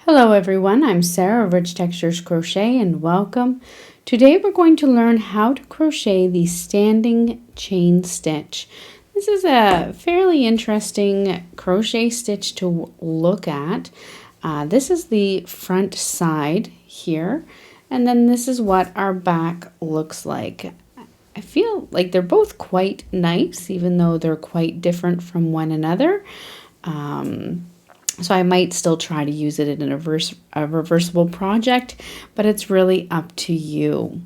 Hello everyone, I'm Sarah of Rich Textures Crochet and welcome. Today we're going to learn how to crochet the standing chain stitch. This is a fairly interesting crochet stitch to look at. This is the front side here, and then this is what our back looks like. I feel like they're both quite nice, even though they're quite different from one another. So I might still try to use it in a reversible project, but it's really up to you.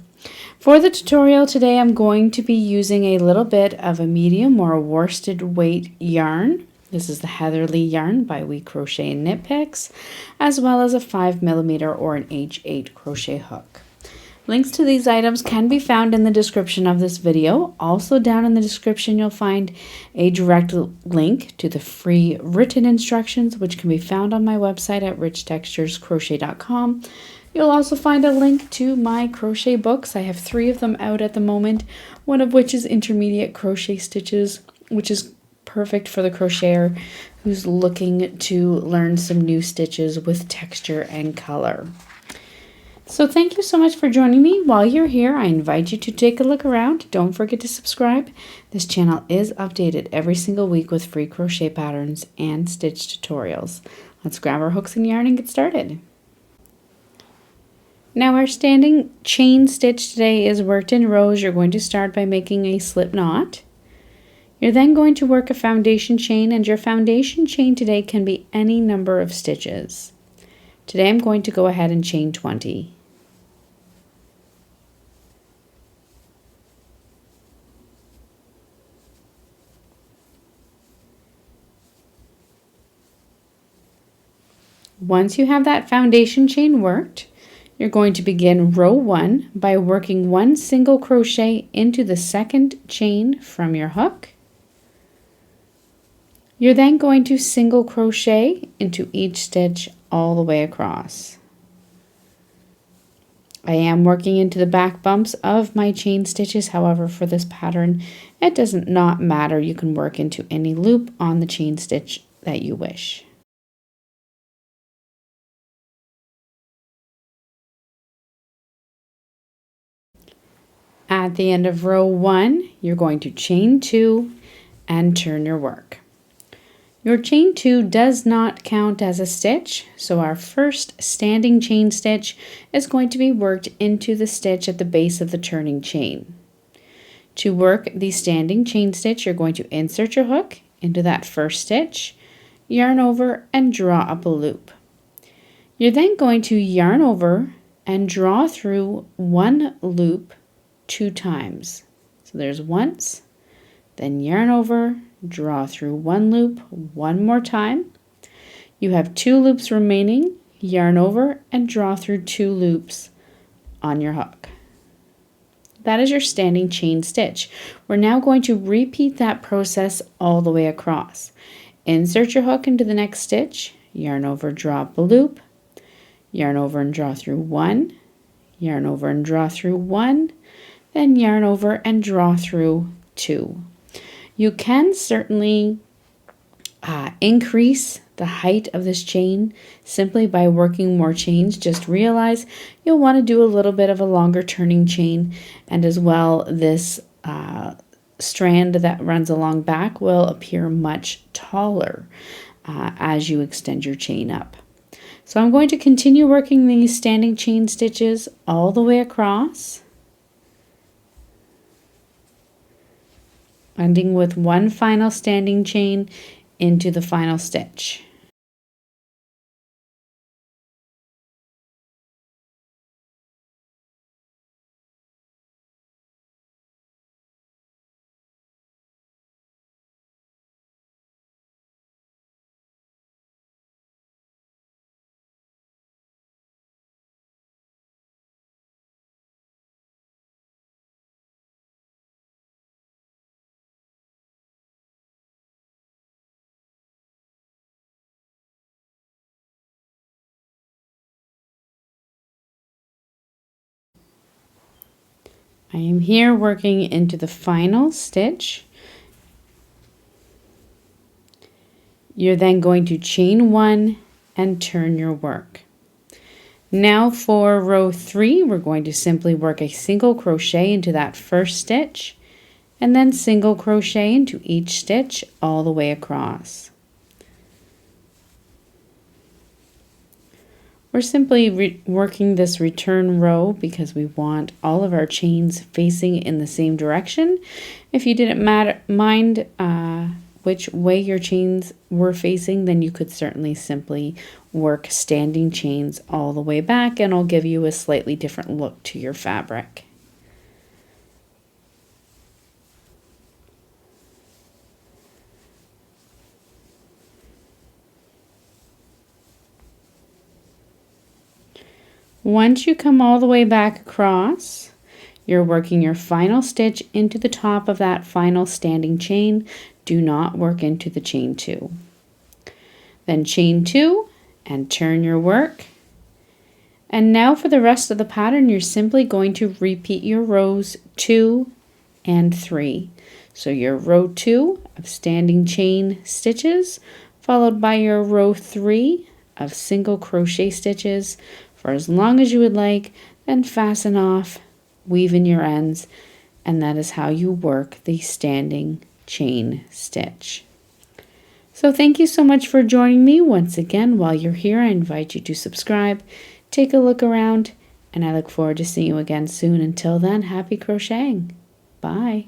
For the tutorial today, I'm going to be using a little bit of a medium or a worsted weight yarn. This is the Heatherly yarn by We Crochet and Knit Picks, as well as a 5mm or an H8 crochet hook. Links to these items can be found in the description of this video. Also down in the description you'll find a direct link to the free written instructions, which can be found on my website at richtexturescrochet.com. You'll also find a link to my crochet books. I have 3 of them out at the moment, one of which is Intermediate Crochet Stitches, which is perfect for the crocheter who's looking to learn some new stitches with texture and color. So thank you so much for joining me. While you're here, I invite you to take a look around. Don't forget to subscribe. This channel is updated every single week with free crochet patterns and stitch tutorials. Let's grab our hooks and yarn and get started. Now our standing chain stitch today is worked in rows. You're going to start by making a slip knot. You're then going to work a foundation chain, and your foundation chain today can be any number of stitches. Today I'm going to go ahead and chain 20. Once you have that foundation chain worked, you're going to begin row 1 by working 1 single crochet into the second chain from your hook. You're then going to single crochet into each stitch all the way across. I am working into the back bumps of my chain stitches, however for this pattern it does not matter. You can work into any loop on the chain stitch that you wish. At the end of row 1, you're going to chain 2 and turn your work. Your chain 2 does not count as a stitch, so our first standing chain stitch is going to be worked into the stitch at the base of the turning chain. To work the standing chain stitch, you're going to insert your hook into that first stitch, yarn over and draw up a loop. You're then going to yarn over and draw through one loop 2 times. So there's once, then yarn over, draw through one loop one more time. You have 2 loops remaining, yarn over and draw through 2 loops on your hook. That is your standing chain stitch. We're now going to repeat that process all the way across. Insert your hook into the next stitch, yarn over, draw up a loop, yarn over and draw through 1, yarn over and draw through 1, then yarn over and draw through 2. You can certainly increase the height of this chain simply by working more chains. Just realize you'll want to do a little bit of a longer turning chain, and as well this strand that runs along back will appear much taller as you extend your chain up. So I'm going to continue working these standing chain stitches all the way across, ending with one final standing chain into the final stitch. I am here working into the final stitch. You're then going to chain 1 and turn your work. Now for row 3, we're going to simply work a single crochet into that first stitch and then single crochet into each stitch all the way across. We're simply working this return row because we want all of our chains facing in the same direction. If you didn't mind which way your chains were facing, then you could certainly simply work standing chains all the way back, and it'll give you a slightly different look to your fabric. Once you come all the way back across, you're working your final stitch into the top of that final standing chain. Do not work into the chain 2. Then chain 2 and turn your work. And now for the rest of the pattern, you're simply going to repeat your rows 2 and 3. So your row 2 of standing chain stitches, followed by your row 3 of single crochet stitches for as long as you would like, then fasten off, weave in your ends, and that is how you work the standing chain stitch. So thank you so much for joining me. Once again, while you're here, I invite you to subscribe, take a look around, and I look forward to seeing you again soon. Until then, happy crocheting. Bye.